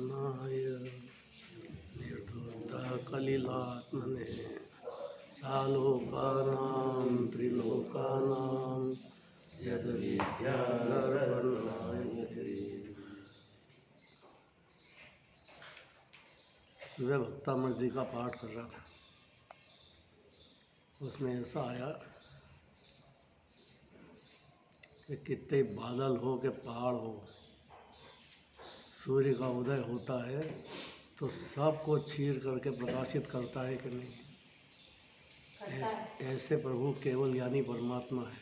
निर्वाणाय निर्धूतकलिलात्मने सालोकानां त्रिलोकानां यद्विद्याधरवर्णाय। सुबह भक्तामृत जी का पाठ कर रहा था, उसमें ऐसा आया कि कितने बादल हो के पहाड़ हो, सूर्य का उदय होता है तो सबको चीर करके प्रकाशित करता है कि नहीं। ऐसे प्रभु केवल ज्ञानी परमात्मा है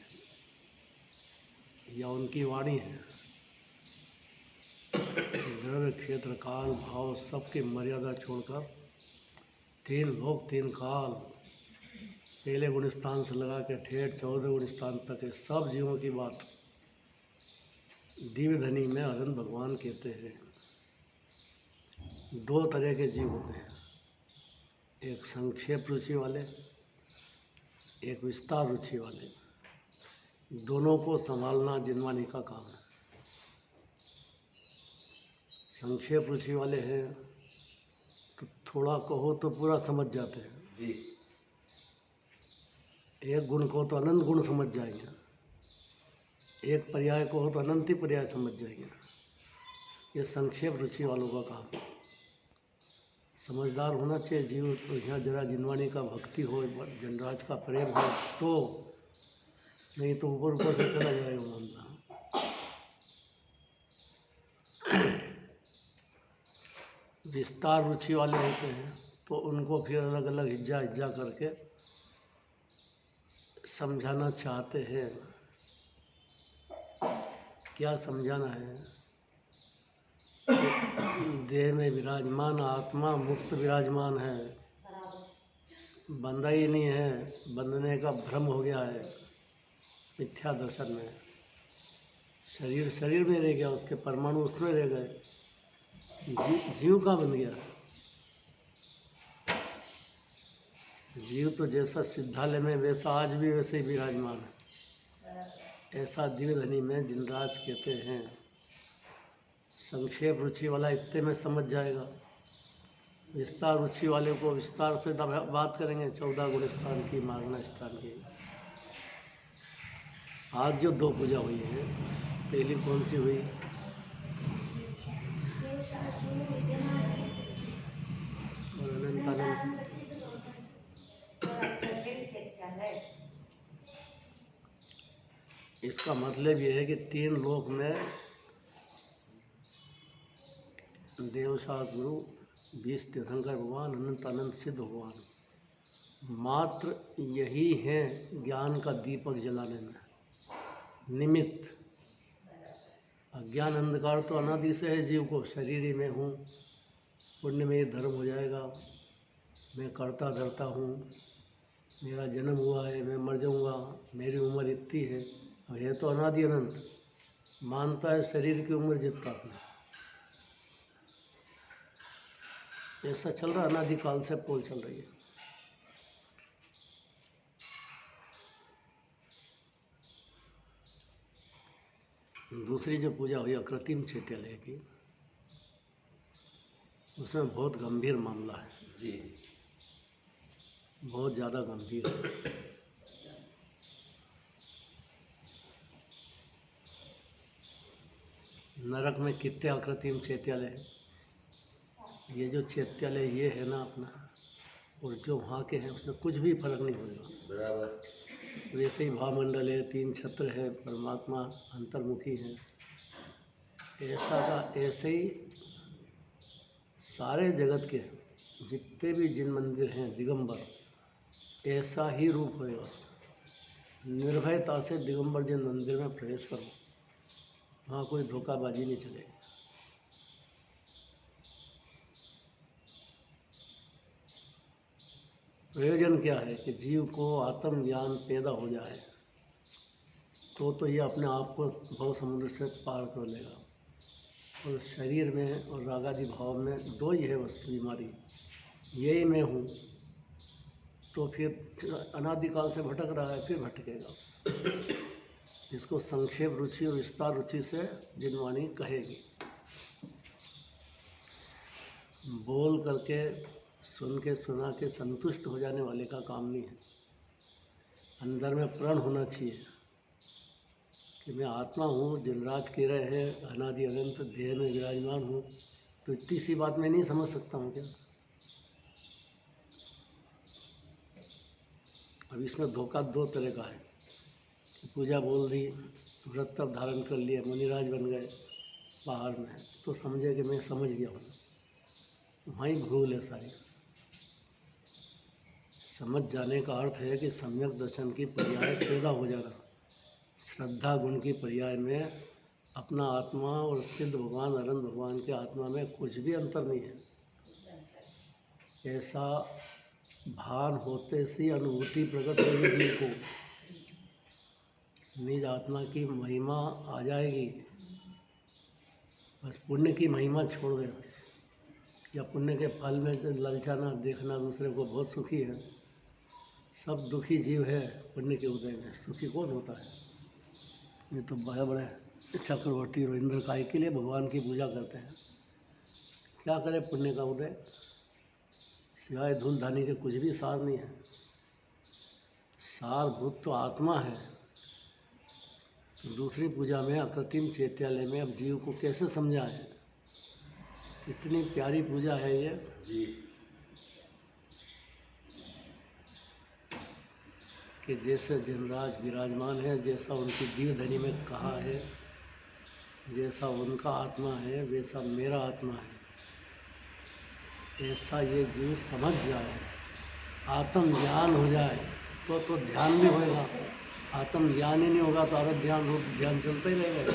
या उनकी वाणी है। द्रव्य क्षेत्र काल भाव सबकी मर्यादा छोड़कर तीन लोक तीन काल, पहले गुण स्थान से लगा के ठेठ 14 गुण स्थान तक है, सब जीवों की बात दिव्य धनी में अनंत भगवान कहते हैं। दो तरह के जीव होते हैं, एक संक्षेप रुचि वाले, एक विस्तार रुचि वाले। दोनों को संभालना जिनवानी का काम है। संक्षेप रुचि वाले हैं तो थोड़ा कहो तो पूरा समझ जाते हैं जी। एक गुण को तो अनंत गुण समझ जाएंगे, एक पर्याय को हो तो अनंत ही पर्याय समझ जाएंगे। ये संक्षेप रुचि वालों का काम है। समझदार होना चाहिए जीव। तो यहाँ जरा जिनवानी का भक्ति हो, जनराज का प्रेम हो तो, नहीं तो ऊपर ऊपर से चला जाएगा मामला। विस्तार रुचि वाले होते हैं तो उनको फिर अलग अलग हिज्जा हिज्जा करके समझाना चाहते हैं। क्या समझाना है? देह में विराजमान आत्मा मुक्त विराजमान है, बंधा ही नहीं है, बंधने का भ्रम हो गया है मिथ्या दर्शन में। शरीर शरीर में रह गया, उसके परमाणु उसमें रह गए, जीव का बन गया। जीव तो जैसा सिद्धालय में वैसा आज भी वैसे ही विराजमान है। ऐसा दिव्य धनी में जिनराज कहते हैं। संक्षेप रुचि वाला इतने में समझ जाएगा, विस्तार रुचि वाले को विस्तार से बात करेंगे, 14 गुण स्थान की, मार्गना स्थान की। आज जो दो पूजा हुई है, पहली कौन सी हुई? और अनंतानंद। इसका मतलब ये है कि तीन लोक में देवशास गुरु 20 तीर्थंकर भगवान, अनंत अनंत सिद्ध भगवान मात्र यही है ज्ञान का दीपक जलाने में निमित्त। अज्ञान अंधकार तो अनादि से है जीव को। शरीर ही मैं हूँ, पुण्य में ये धर्म हो जाएगा, मैं करता धरता हूँ, मेरा जन्म हुआ है, मैं मर जाऊँगा, मेरी उम्र इतनी है। अब ये तो अनादि अनंत मानता है शरीर की उम्र जितना अपना। ऐसा चल रहा, अनादि काल से पोल चल रही है। दूसरी जो पूजा हुई अकृत्रिम चैत्यालय की, उसमें बहुत गंभीर मामला है जी, बहुत ज़्यादा गंभीर है। नरक में कितने अकृत्रिम चैत्यालय है। ये जो चैत्यालय ये है ना अपना, और जो वहाँ के हैं उसमें कुछ भी फर्क नहीं होगा, बराबर। वैसे ही भावमंडल है, 3 छत्र है, परमात्मा अंतर्मुखी है। ऐसा का ऐसे ही सारे जगत के जितने भी जिन मंदिर हैं दिगंबर, ऐसा ही रूप होएगा उसका। निर्भयता से दिगंबर जिन मंदिर में प्रवेश करो, वहाँ कोई धोखाबाजी नहीं चलेगी। प्रयोजन क्या है कि जीव को आत्मज्ञान पैदा हो जाए तो ये अपने आप को भव समुद्र से पार कर लेगा। और शरीर में और रागादि भाव में दो ही है बस बीमारी, यही मैं हूँ, तो फिर अनादिकाल से भटक रहा है, फिर भटकेगा। इसको संक्षेप रुचि और विस्तार रुचि से जिनवानी कहेगी। बोल करके सुन के सुना के संतुष्ट हो जाने वाले का काम नहीं है। अंदर में प्रण होना चाहिए कि मैं आत्मा हूँ, जिनराज कह रहे हैं अनादि अनंत देह में विराजमान हूँ। तो इतनी सी बात मैं नहीं समझ सकता हूँ क्या? अब इसमें धोखा दो तरह का है कि पूजा बोल दी, व्रत तब धारण कर लिए, मुनिराज बन गए बाहर में, तो समझे कि मैं समझ गया हूँ। वहीं भूल है सारी। समझ जाने का अर्थ है कि सम्यक दर्शन की पर्याय पैदा हो जाना। श्रद्धा गुण की पर्याय में अपना आत्मा और सिद्ध भगवान अनंत भगवान के आत्मा में कुछ भी अंतर नहीं है, ऐसा भान होते सी अनुभूति प्रकट होगी जीव को। निज आत्मा की महिमा आ जाएगी। बस पुण्य की महिमा छोड़ दे बस, या पुण्य के फल में ललचाना, देखना दूसरे को बहुत सुखी है। सब दुखी जीव है पुण्य के उदय में, सुखी कौन होता है? ये तो बड़े बड़े चक्रवर्ती और इंद्र काय के लिए भगवान की पूजा करते हैं। क्या करें पुण्य का उदय? सिवाय धूल धानी के कुछ भी सार नहीं है। सारभूत तो आत्मा है। दूसरी पूजा में अकृत्रिम चैत्यालय में अब जीव को कैसे समझाएं? इतनी प्यारी पूजा है ये जी, कि जैसे जनराज विराजमान है, जैसा उनकी दीवधनी में कहा है, जैसा उनका आत्मा है वैसा मेरा आत्मा है, ऐसा ये जीव समझ जाए, आत्म ज्ञान हो जाए तो ध्यान भी होएगा। आत्म ज्ञान ही नहीं होगा तो अरथ ध्यान रूप ध्यान चलता ही रहेगा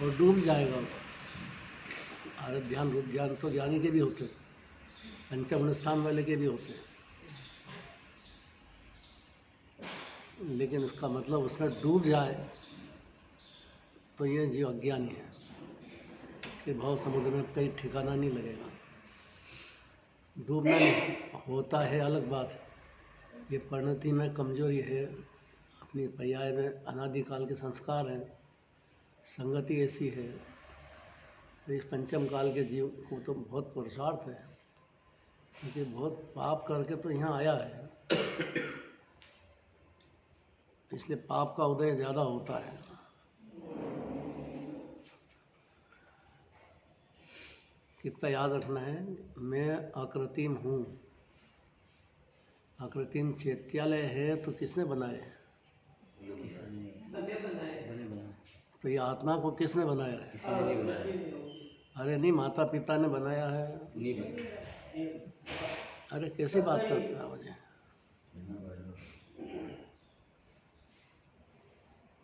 और डूब जाएगा उसका। अरथ ध्यान रूप ध्यान तो ज्ञानी के भी होते, पंचम स्थान वाले के भी होते, लेकिन उसका मतलब उसमें डूब जाए तो ये जीव अज्ञानी है कि भाव समुद्र में कहीं ठिकाना नहीं लगेगा। डूबना नहीं होता है अलग बात है, ये परिणति में कमजोरी है, अपनी पर्याय में अनादिकाल के संस्कार हैं, संगति ऐसी है। तो इस पंचम काल के जीव को तो बहुत पुरुषार्थ है, क्योंकि बहुत पाप करके तो यहाँ आया है, इसलिए पाप का उदय ज़्यादा होता है। कितना याद रखना है, मैं अकृत्रिम हूँ। अकृत्रिम चैत्यालय है तो किसने बनाए? तो ये आत्मा को किसने बनाया है? किसी ने नहीं बनाया। अरे नहीं, माता पिता ने बनाया है। नहीं बनाया। अरे कैसी बात करते हैं मुझे?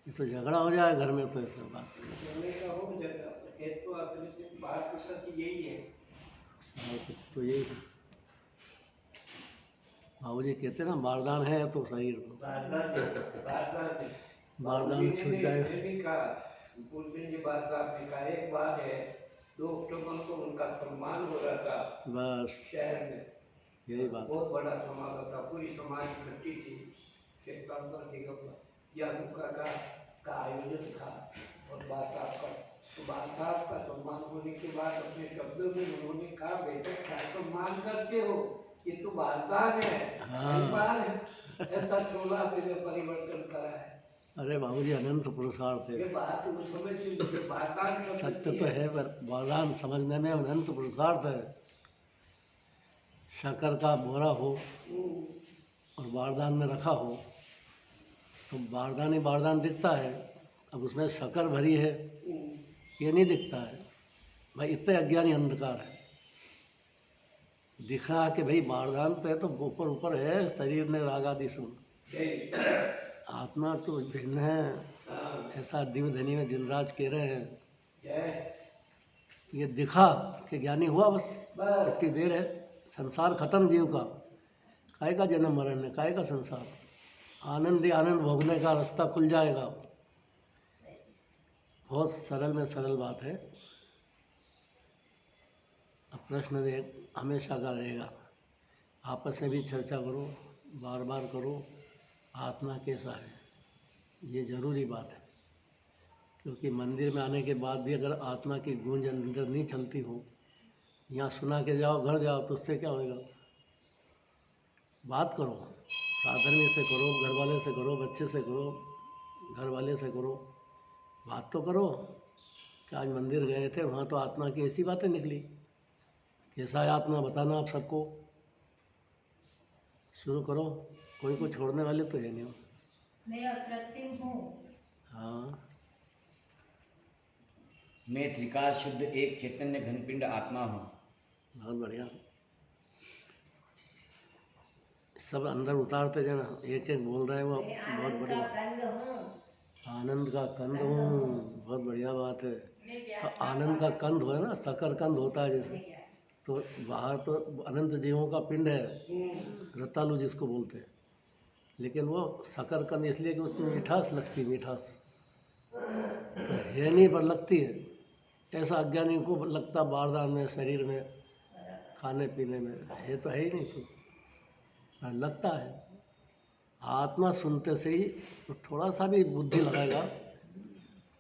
ये तो झगड़ा हो जाए घर में तो ऐसा बात से। तो यही बाबू जी कहते ना, बारदान है तो शरीर को बारदान छूट जाए। एक बार है 2 अक्टूबर को उनका सम्मान हो रहा था बस शहर में, यही बात। बहुत बड़ा समारोह था, पूरी समाज इकट्ठी थी, का आयोजन था और बात आपका सुभाष साहब का सम्मान होने के बाद अपने शब्दों में उन्होंने कहा, बेटा क्या सम्मान करते हो, ये तो वारदान है। हाँ। ऐसा थोड़ा मैंने परिवर्तन करा है। अरे बाबूजी अनंत पुरुषार्थ है, सत्य तो है पर वरदान समझने में अनंत पुरुषार्थ है। शक्कर का बोरा हो और बारदान में रखा हो तो बारदान ही बारदान दिखता है, अब उसमें शक्कर भरी है ये नहीं दिखता है। भाई इतने अज्ञानी अंधकार है, दिख रहा है कि भाई बारदान तो है तो ऊपर ऊपर है, शरीर ने रागादि सुन, आत्मा तो भिन्न है। ऐसा दिव्यधनी में जिनराज कह रहे हैं, ये दिखा कि ज्ञानी हुआ, बस इतनी देर है, संसार खत्म जीव का, काय का जन्म मरण है, काय का संसार, आनंद ही आनंद भोगने का रास्ता खुल जाएगा। बहुत सरल में सरल बात है। अब प्रश्न हमेशा का रहेगा, आपस में भी चर्चा करो, बार बार करो, आत्मा कैसा है, ये ज़रूरी बात है। क्योंकि मंदिर में आने के बाद भी अगर आत्मा की गूंज अंदर नहीं चलती हो यहाँ सुना के जाओ घर जाओ तो उससे क्या होगा। बात करो, साधर्मी से करो, घर वाले से करो, बच्चे से करो, घर वाले से करो, बात तो करो कि आज मंदिर गए थे वहाँ तो आत्मा की ऐसी बातें निकली, कैसा है आत्मा बताना आप सबको। शुरू करो, कोई को छोड़ने वाले तो है नहीं। मैं अकृत्रिम हूँ। हाँ, मैं त्रिकाल शुद्ध एक चैतन्य घनपिंड आत्मा हूँ। बहुत बढ़िया। सब अंदर उतारते जाना, एक एक बोल रहे हैं वो बहुत बड़ी बात। कंद हूँ। आनंद का कंद हूँ, बहुत बढ़िया बात है। तो आनंद का कंद हो है ना, शकर कंद होता है जैसे, तो बाहर तो अनंत जीवों का पिंड है, रतालू जिसको बोलते हैं, लेकिन वो शकर कंद इसलिए कि उसमें मिठास लगती है, मिठास तो है नहीं पर लगती है। ऐसा अज्ञानी को लगता बारदान में, शरीर में, खाने पीने में, है तो है ही नहीं कुछ, लगता है। आत्मा सुनते से ही तो थोड़ा सा भी बुद्धि लगाएगा,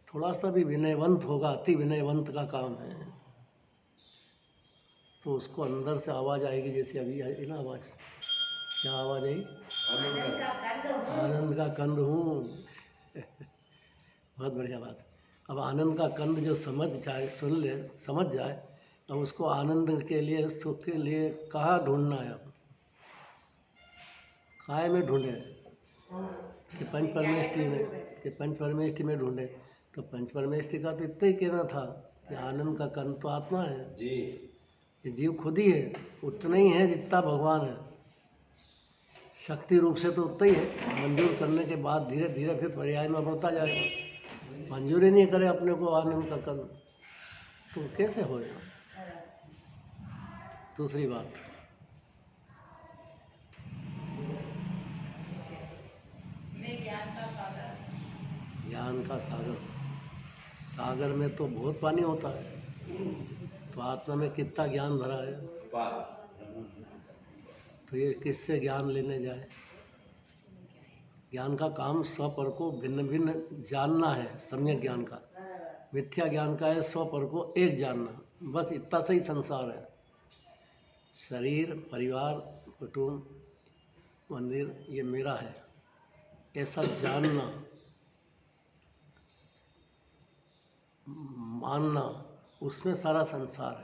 थोड़ा सा भी विनयवंत होगा, अति विनयवंत का काम है, तो उसको अंदर से आवाज़ आएगी, जैसे अभी आई ना आवाज़, क्या आवाज़ आई? आनंद का कंद हूँ। आनंद का कंद हूँ। बहुत बढ़िया बात। अब आनंद का कंद जो समझ जाए, सुन ले, समझ जाए, अब उसको आनंद के लिए, सुख के लिए कहाँ ढूंढना है, अब काय में ढूंढे कि पंच परमेष्टि में, कि पंच परमेष्टि में ढूंढे। तो पंच परमेष्टि का तो इतना ही कहना था कि आनंद का कंद तो आत्मा है जी। ये जीव खुद ही है, उतना ही है जितना भगवान है। शक्ति रूप से तो उतना ही है, मंजूर करने के बाद धीरे धीरे फिर पर्याय में बढ़ता जाएगा। मंजूर ही नहीं करे अपने को आनंद का कंद तो कैसे होएगा। दूसरी बात, मैं ज्ञान का सागर। ज्ञान का सागर। सागर में तो बहुत पानी होता है, तो आत्मा में कितना ज्ञान भरा है, तो ये किससे ज्ञान लेने जाए। ज्ञान का काम स्वपर को भिन्न भिन्न जानना है, सम्यक ज्ञान का। मिथ्या ज्ञान का है स्वपर को एक जानना, बस इतना सा ही संसार है। शरीर, परिवार, कुटुंब, मंदिर ये मेरा है, ऐसा जानना, मानना, उसमें सारा संसार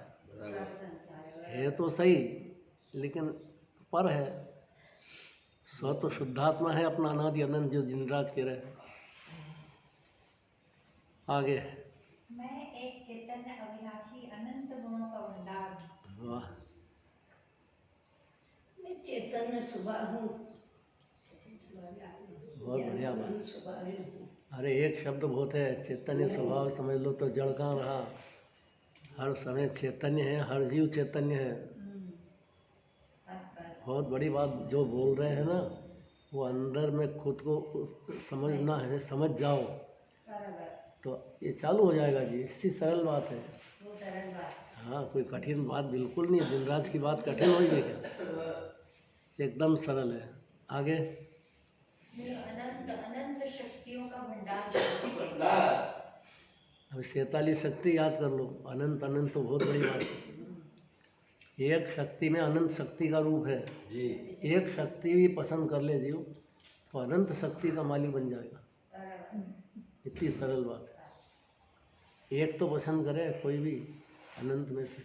है तो सही, लेकिन पर है। स्व तो शुद्धात्मा है अपना अनादि अनंत जो जिनराज कह रहे। आगे, मैं एक चैतन्य अविनाशी अनंत गुणों का भंडार। वाह, मैं चैतन्य स्वभाव हूँ। बहुत बढ़िया बात। अरे एक शब्द बहुत है, चैतन्य स्वभाव समझ लो तो जड़ कहाँ रहा, हर समय चैतन्य है, हर जीव चैतन्य है। बहुत बड़ी बात जो बोल रहे हैं ना, वो अंदर में खुद को समझना है, समझ जाओ तो ये चालू हो जाएगा जी। इससी सरल बात है। हाँ, कोई कठिन बात बिल्कुल नहीं है। दिनराज की बात कठिन होगी क्या, एकदम सरल है। आगे, अनंत अनंत शक्तियों का भंडार। अभी 47 शक्ति याद कर लो। अनंत अनंत तो बहुत बड़ी बात है। एक शक्ति में अनंत शक्ति का रूप है जी। एक शक्ति भी पसंद कर ले जीव तो अनंत शक्ति का मालिक बन जाएगा। इतनी सरल बात है। एक तो पसंद करे कोई भी अनंत में से।